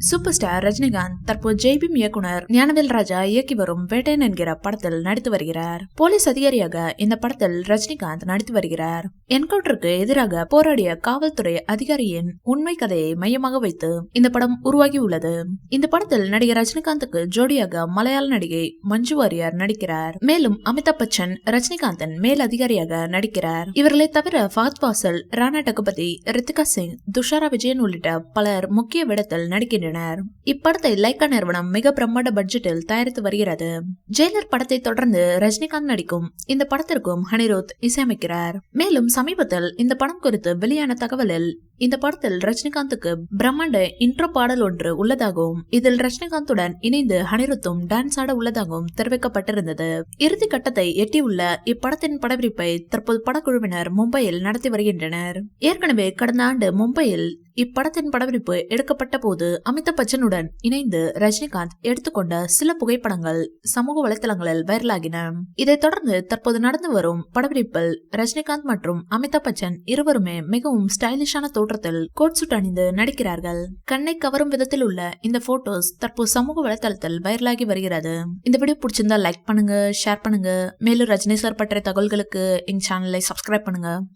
Super star Rajinikanth தற்போது ஜெய்பீம் இயக்குனர் ஞானவேல் ராஜா இயக்கி வரும் வேட்டையன் என்கிற படத்தில் நடித்து வருகிறார். போலீஸ் அதிகாரியாக இந்த படத்தில் ரஜினிகாந்த் நடித்து வருகிறார். என்கவுண்டருக்கு எதிராக போராடிய காவல்துறை அதிகாரியின் உண்மை கதையை மையமாக வைத்து இந்த படம் உருவாகி உள்ளது. இந்த படத்தில் நடிகர் ரஜினிகாந்துக்கு ஜோடியாக மலையாள நடிகை மஞ்சு வாரியர் நடிக்கிறார். மேலும் அமிதாப் பச்சன் ரஜினிகாந்தின் மேல் அதிகாரியாக நடிக்கிறார். இவர்களை தவிர ஃபஹத் ஃபாசில், ராணா டகுபதி, ரித்திகா சிங், துஷாரா விஜயன் உள்ளிட்ட பலர் முக்கிய வேடத்தில் நடிக்கின்றனர். இப்படத்தை லைக்கா நிறுவனம் மிக பிரம்மாண்ட பட்ஜெட்டில் தயாரித்து வருகிறது. ஜெயிலர் படத்தை தொடர்ந்து ரஜினிகாந்த் நடிக்கும் இந்த படத்திற்கும் அனிருத் இசையமைக்கிறார். மேலும் சமீபத்தில் இந்த படம் குறித்து வெளியான தகவலில் இந்த படத்தில் ரஜினிகாந்துக்கு பிரம்மாண்ட இன்ட்ரோ பாடல் ஒன்று உள்ளதாகவும் இதில் ரஜினிகாந்துடன் இணைந்து அனிருத்தும் டான்ஸ் ஆட உள்ளதாகவும் தெரிவிக்கப்பட்டிருந்தது. இறுதி கட்டத்தை எட்டியுள்ள இப்படத்தின் படப்பிடிப்பை தற்போது படக்குழுவினர் மும்பையில் நடத்தி வருகின்றனர். ஏற்கனவே கடந்த ஆண்டு மும்பையில் இப்படத்தின் படப்பிடிப்பு எடுக்கப்பட்ட போது அமிதாப் பச்சனுடன் இணைந்து ரஜினிகாந்த் எடுத்துக்கொண்ட சில புகைப்படங்கள் சமூக வலைதளங்களில் வைரலாகின. இதைத் தொடர்ந்து தற்போது நடந்து வரும் படப்பிடிப்பில் ரஜினிகாந்த் மற்றும் அமிதாப் பச்சன் இருவருமே மிகவும் ஸ்டைலிஷான தோற்றத்தில் கோட் சூட் அணிந்து நடிக்கிறார்கள். கண்ணை கவரும் விதத்தில் உள்ள இந்த போட்டோஸ் தற்போது சமூக வலைதளத்தில் வைரலாகி வருகிறது. இந்த வீடியோ பிடிச்சிருந்தா லைக் பண்ணுங்க, ஷேர் பண்ணுங்க. மேலும் ரஜினி சார் பற்றிய தகவல்களுக்கு எங்க சேனலை சப்ஸ்கிரைப் பண்ணுங்க.